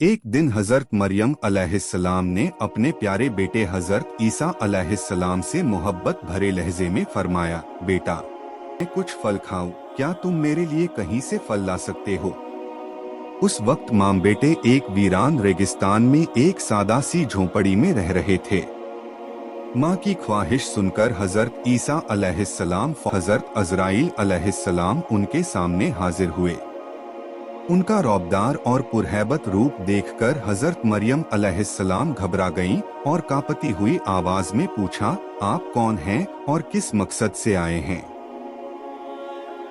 एक दिन हजरत मरियम अलैहिस्सलाम ने अपने प्यारे बेटे हजरत ईसा अलैहिस्सलाम से मोहब्बत भरे लहजे में फरमाया, बेटा मैं कुछ फल खाऊं, क्या तुम मेरे लिए कहीं से फल ला सकते हो? उस वक्त मां बेटे एक वीरान रेगिस्तान में एक सादा सी झोंपड़ी में रह रहे थे। मां की ख्वाहिश सुनकर हजरत ईसा अलैहिस्सलाम हजरत अज़राइल अलैहिस्सलाम उनके सामने हाजिर हुए। उनका रौबदार और पुरहैबत रूप देखकर हजरत मरियम अलैहिस्सलाम घबरा गईं और कांपती हुई आवाज में पूछा, आप कौन हैं और किस मकसद से आए हैं?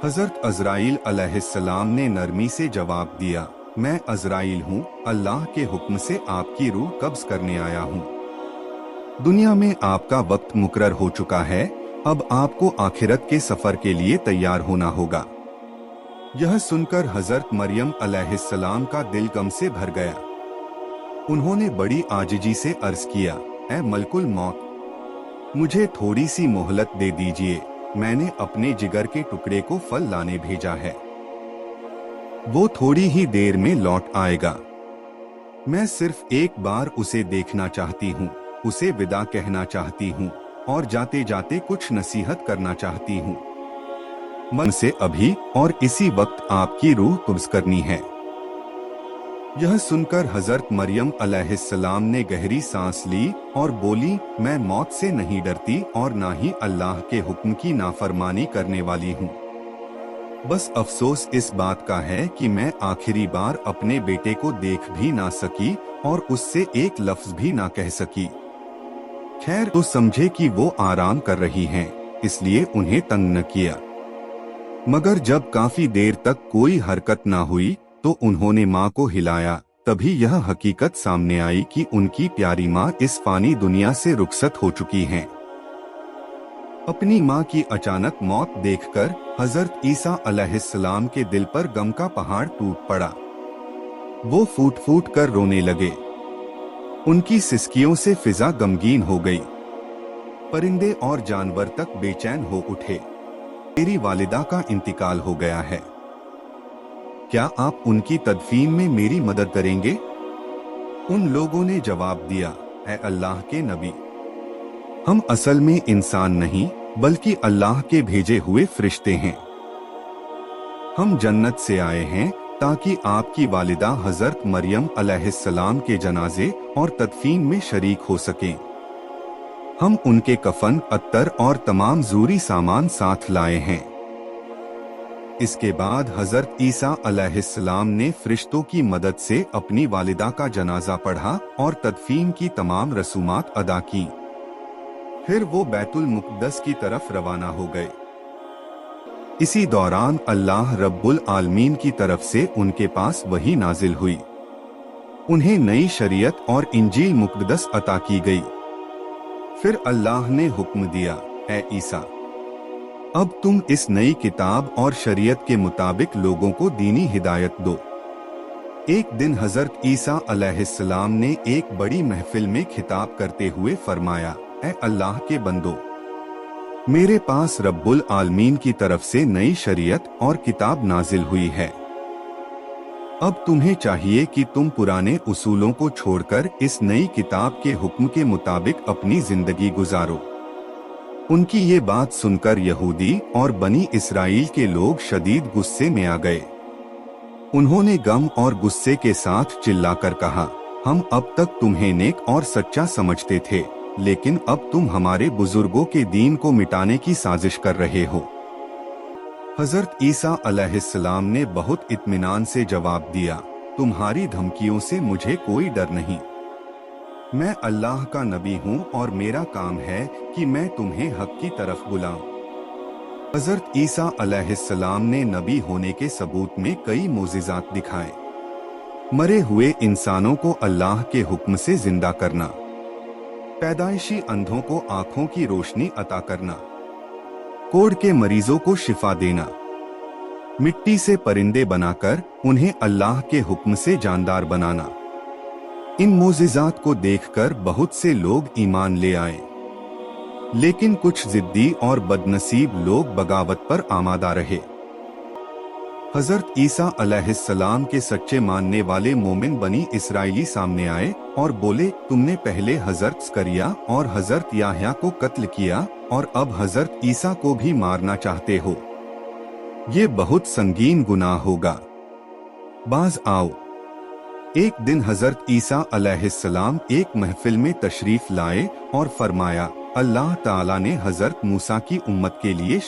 हजरत अज़राइल अलैहिस्सलाम ने नरमी से जवाब दिया, मैं अज़राइल हूँ, अल्लाह के हुक्म से आपकी रूह कब्ज करने आया हूँ। दुनिया में आपका वक्त मुकर्रर हो चुका है, अब आपको आखिरत के सफर के लिए तैयार होना होगा। यह सुनकर हजरत मरियम अलैहिस्सलाम का दिल गम से भर गया। उन्होंने बड़ी आजिजी से अर्ज किया, ऐ मलकुल मौत, मुझे थोड़ी सी मोहलत दे दीजिए, मैंने अपने जिगर के टुकड़े को फल लाने भेजा है, वो थोड़ी ही देर में लौट आएगा। मैं सिर्फ एक बार उसे देखना चाहती हूँ, उसे विदा कहना चाहती हूँ और जाते जाते कुछ नसीहत करना चाहती हूँ। मन से अभी और इसी वक्त आपकी रूह कब्ज करनी है। यह सुनकर हजरत मरियम अलैहिस्सलाम ने गहरी सांस ली और बोली, मैं मौत से नहीं डरती और ना ही अल्लाह के हुक्म की नाफरमानी करने वाली हूँ। बस अफसोस इस बात का है कि मैं आखिरी बार अपने बेटे को देख भी ना सकी और उससे एक लफ्ज भी ना कह सकी। खैर, तो समझे कि वो आराम कर रही हैं, इसलिए उन्हें तंग न किया। मगर जब काफी देर तक कोई हरकत ना हुई तो उन्होंने माँ को हिलाया। तभी यह हकीकत सामने आई कि उनकी प्यारी माँ इस फानी दुनिया से रुखसत हो चुकी हैं। अपनी माँ की अचानक मौत देखकर हजरत ईसा अलैहिस्सलाम के दिल पर गम का पहाड़ टूट पड़ा। वो फूट फूट कर रोने लगे। उनकी सिसकियों से फिजा गमगीन हो गई। परिंदे और जानवर तक बेचैन हो उठे। मेरी वालिदा का इंतकाल हो गया है, क्या आप उनकी तदफीन में मेरी मदद करेंगे? उन लोगों ने जवाब दिया, ऐ अल्लाह के नबी, हम असल में इंसान नहीं बल्कि अल्लाह के भेजे हुए फरिश्ते हैं। हम जन्नत से आए हैं ताकि आपकी वालिदा हजरत मरियम अलैहिस्सलाम के जनाजे और तदफीन में शरीक हो सकें। हम उनके कफन, अत्तर और तमाम ज़रूरी सामान साथ लाए हैं। इसके बाद हजरत ईसा अलैहिस्सलाम ने फरिश्तों की मदद से अपनी वालिदा का जनाजा पढ़ा और तदफीन की तमाम रसूमात अदा की। फिर वो बैतुल मुक़द्दस की तरफ रवाना हो गए। इसी दौरान अल्लाह रब्बुल आलमीन की तरफ से उनके पास वही नाजिल हुई। उन्हें नई शरीयत और इंजील मुक़द्दस अता की गई। फिर अल्लाह ने हुक्म दिया, ऐ ईसा, अब तुम इस नई किताब और शरीयत के मुताबिक लोगों को दीनी हिदायत दो। एक दिन हजरत ईसा अलैहिस्सलाम ने एक बड़ी महफिल में खिताब करते हुए फरमाया, ऐ अल्लाह के बंदो, मेरे पास रब्बुल आलमीन की तरफ से नई शरीयत और किताब नाजिल हुई है। अब तुम्हें चाहिए कि तुम पुराने उसूलों को छोड़कर इस नई किताब के हुक्म के मुताबिक अपनी जिंदगी गुजारो। उनकी ये बात सुनकर यहूदी और बनी इस्राइल के लोग शदीद गुस्से में आ गए। उन्होंने गम और गुस्से के साथ चिल्लाकर कहा, हम अब तक तुम्हें नेक और सच्चा समझते थे, लेकिन अब तुम हमारे बुजुर्गों के दीन को मिटाने की साजिश कर रहे हो। हजरत ईसा अलैहिस्सलाम ने बहुत इत्मीनान से जवाब दिया, तुम्हारी धमकियों से मुझे कोई डर नहीं। मैं अल्लाह का नबी हूँ और मेरा काम है कि मैं तुम्हें हक की तरफ बुलाऊं। हजरत ईसा अलैहिस्सलाम ने नबी होने के सबूत में कई मोजिज़ात दिखाए। मरे हुए इंसानों को अल्लाह के हुक्म से जिंदा करना, पैदाइशी अंधों को आंखों की रोशनी अता करना, कोढ़ के मरीजों को शिफा देना, मिट्टी से परिंदे बनाकर उन्हें अल्लाह के हुक्म से जानदार बनाना। इन मोजिज़ात को देखकर बहुत से लोग ईमान ले आए, लेकिन कुछ जिद्दी और बदनसीब लोग बगावत पर आमादा रहे। हजरत ईसा अलैहिस्सलाम के सच्चे मानने वाले मोमिन बनी इसराइली सामने आए और बोले, तुमने पहले हजरत ज़करिया और हजरत याह्या को कत्ल किया और अब हजरत ईसा को भी मारना चाहते हो। ये बहुत संगीन गुनाह होगा। बाज आओ। एक दिन हजरत ईसा अलैहिस्सलाम एक महफिल में तशरीफ लाए और फरमाया, अल्लाह ताला ने हजरत मूसा की उम्मत के लिए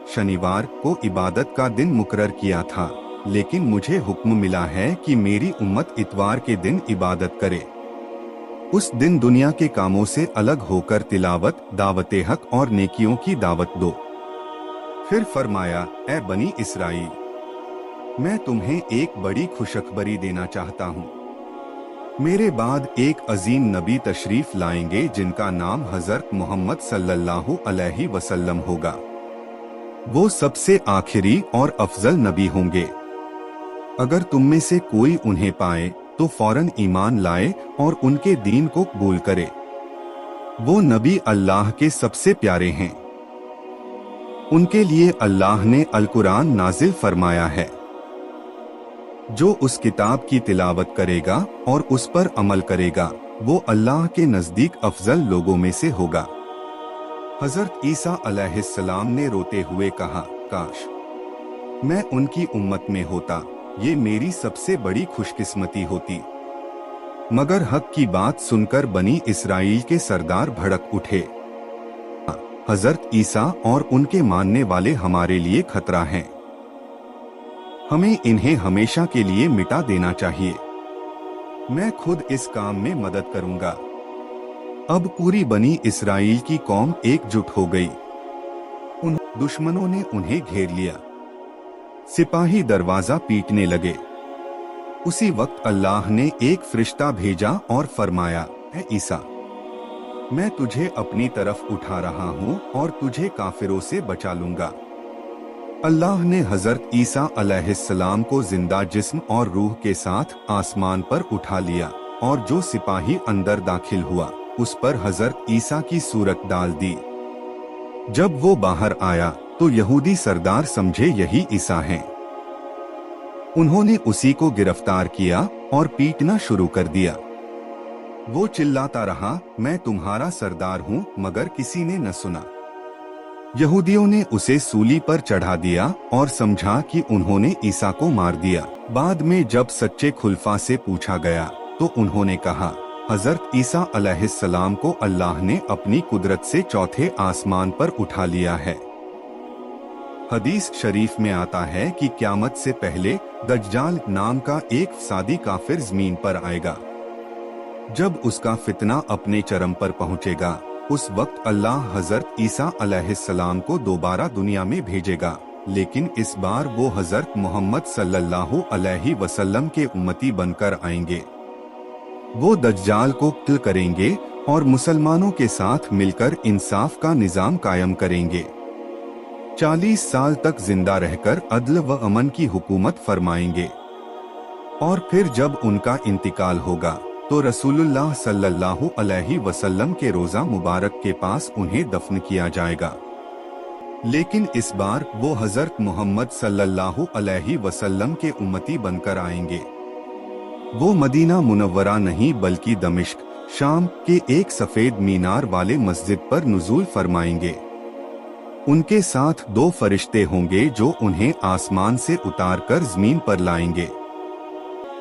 शनिवार को इबादत का दिन मुकर्रर किया था, लेकिन मुझे हुक्म मिला है कि मेरी उम्मत इतवार के दिन इबादत करे। उस दिन दुनिया के कामों से अलग होकर तिलावत, दावत हक और नेकियों की दावत दो। फिर फरमाया, ए बनी इसराइल, मैं तुम्हें एक बड़ी खुशखबरी देना चाहता हूँ। मेरे बाद एक अजीम नबी तशरीफ लाएंगे जिनका नाम हजरत मोहम्मद सल्लल्लाहु अलैहि वसल्लम होगा। वो सबसे आखिरी और अफजल नबी होंगे। अगर तुम में से कोई उन्हें पाए तो फौरन ईमान लाए और उनके दीन को कबूल करे। वो नबी अल्लाह के सबसे प्यारे हैं। उनके लिए अल्लाह ने अल कुरान नाजिल फरमाया है। जो उस किताब की तिलावत करेगा और उस पर अमल करेगा, वो अल्लाह के नजदीक अफजल लोगों में से होगा। हजरत ईसा अलैहिस्सलाम ने रोते हुए कहा, काश मैं उनकी उम्मत में होता, ये मेरी सबसे बड़ी खुशकिस्मती होती। मगर हक की बात सुनकर बनी इसराइल के सरदार भड़क उठे। हजरत ईसा और उनके मानने वाले हमारे लिए खतरा हैं। हमें इन्हें हमेशा के लिए मिटा देना चाहिए। मैं खुद इस काम में मदद करूंगा। अब पूरी बनी इसराइल की कौम एकजुट हो गई। उन दुश्मनों ने उन्हें घेर लिया। सिपाही दरवाजा पीटने लगे। उसी वक्त अल्लाह ने एक फरिश्ता भेजा और फरमाया, ऐ ईसा, मैं तुझे अपनी तरफ उठा रहा हूँ और तुझे काफिरों से बचा लूंगा। अल्लाह ने हजरत ईसा अलैहिस्सलाम को जिंदा जिस्म और रूह के साथ आसमान पर उठा लिया और जो सिपाही अंदर दाखिल हुआ उस पर हजरत ईसा की सूरत डाल दी। जब वो बाहर आया तो यहूदी सरदार समझे यही ईसा हैं। उन्होंने उसी को गिरफ्तार किया और पीटना शुरू कर दिया। वो चिल्लाता रहा, मैं तुम्हारा सरदार हूँ, मगर किसी ने न सुना। यहूदियों ने उसे सूली पर चढ़ा दिया और समझा कि उन्होंने ईसा को मार दिया। बाद में जब सच्चे खुलफा से पूछा गया तो उन्होंने कहा, हजरत ईसा अलैहिस्सलाम को अल्लाह ने अपनी कुदरत से चौथे आसमान पर उठा लिया है। हदीस शरीफ में आता है कि क़यामत से पहले दज्जाल नाम का एक फसादी काफिर जमीन पर आएगा। जब उसका फितना अपने चरम पर पहुंचेगा, उस वक्त अल्लाह हजरत ईसा अलैहिस्सलाम को दोबारा दुनिया में भेजेगा, लेकिन इस बार वो हजरत मोहम्मद सल्लल्लाहु अलैहि वसल्लम के उम्मती बनकर आएंगे। वो दज्जाल को कत्ल करेंगे और मुसलमानों के साथ मिलकर इंसाफ का निजाम कायम करेंगे। 40 साल तक जिंदा रहकर अदल व अमन की हुकूमत फरमाएंगे और फिर जब उनका इंतकाल होगा तो रसूलुल्लाह सल्लल्लाहु अलैहि वसल्लम के रोजा मुबारक के पास उन्हें दफन किया जाएगा। लेकिन इस बार वो हजरत मोहम्मद सल्लल्लाहु अलैहि वसल्लम के उम्मती बनकर आएंगे। वो मदीना मुनव्वरा नहीं बल्कि दमिश्क, शाम के एक सफेद मीनार वाले मस्जिद पर नुज़ूल फरमाएंगे। उनके साथ 2 फरिश्ते होंगे जो उन्हें आसमान से उतारकर जमीन पर लाएंगे।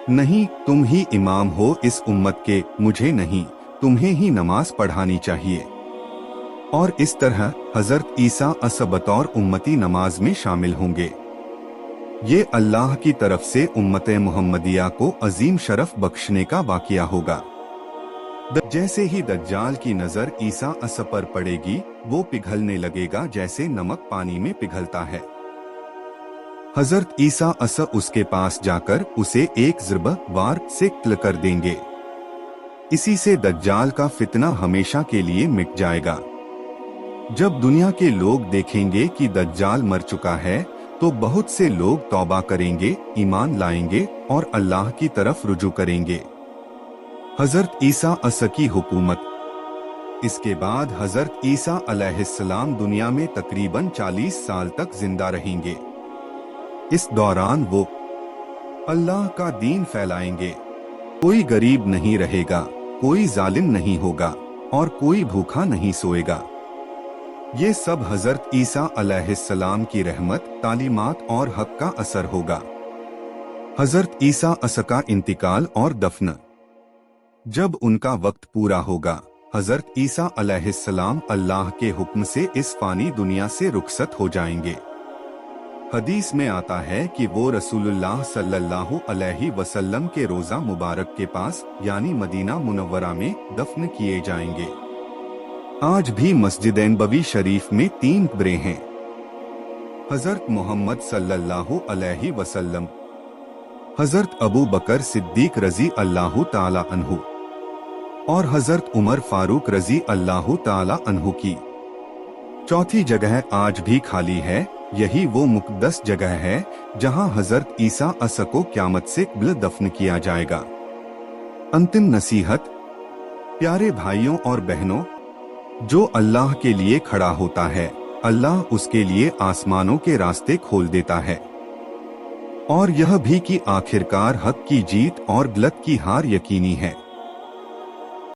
नहीं, तुम ही इमाम हो इस उम्मत के, मुझे नहीं, तुम्हें ही नमाज पढ़ानी चाहिए। और इस तरह हजरत ईसा बतौर उम्मती नमाज में शामिल होंगे। ये अल्लाह की तरफ से उम्मत मुहम्मदिया को अजीम शरफ बख्शने का वाक़या होगा। जैसे ही दज्जाल की नजर ईसा पर पड़ेगी, वो पिघलने लगेगा जैसे नमक पानी में पिघलता है। हजरत ईसा उसके पास जाकर उसे एक ज़रबा वार से कत्ल कर देंगे। इसी से दज्जाल का फितना हमेशा के लिए मिट जाएगा। जब दुनिया के लोग देखेंगे कि दज्जाल मर चुका है तो बहुत से लोग तौबा करेंगे, ईमान लाएंगे और अल्लाह की तरफ रुजू करेंगे। हजरत ईसा की हुकूमत। इसके बाद हजरत ईसा अलैहिस्सलाम दुनिया में तकरीबन 40 साल तक जिंदा रहेंगे। इस दौरान वो अल्लाह का दीन फैलाएंगे। कोई गरीब नहीं रहेगा, कोई जालिम नहीं होगा और कोई भूखा नहीं सोएगा। ये सब हजरत ईसा अलैहिस्सलाम की रहमत, तालीमात और हक का असर होगा। हजरत ईसा का इंतकाल और दफन। जब उनका वक्त पूरा होगा, हजरत ईसा अलैहिस्सलाम अल्लाह के हुक्म से इस फानी दुनिया से रुखसत हो जाएंगे। हदीस में आता है कि वो रसूलुल्लाह सल्लल्लाहु अलैहि वसल्लम के रोजा मुबारक के पास यानी मदीना मुनव्वरा में दफन किए जाएंगे। आज भी मस्जिद नबवी शरीफ में 3 कब्रें हैं। हजरत मोहम्मद सल्लल्लाहु अलैहि वसल्लम, हजरत अबू बकर सिद्दीक रजी अल्लाहु ताला अन्हु और हजरत उमर फारूक रजी अल्लाहु ताला अन्हु की। चौथी जगह आज भी खाली है। यही वो मुक़द्दस जगह है जहां हजरत ईसा को क़यामत से क़ब्ल दफन किया जाएगा। अंतिम नसीहत। प्यारे भाइयों और बहनों, जो अल्लाह के लिए खड़ा होता है, अल्लाह उसके लिए आसमानों के रास्ते खोल देता है। और यह भी कि आखिरकार हक की जीत और गलत की हार यकीनी है।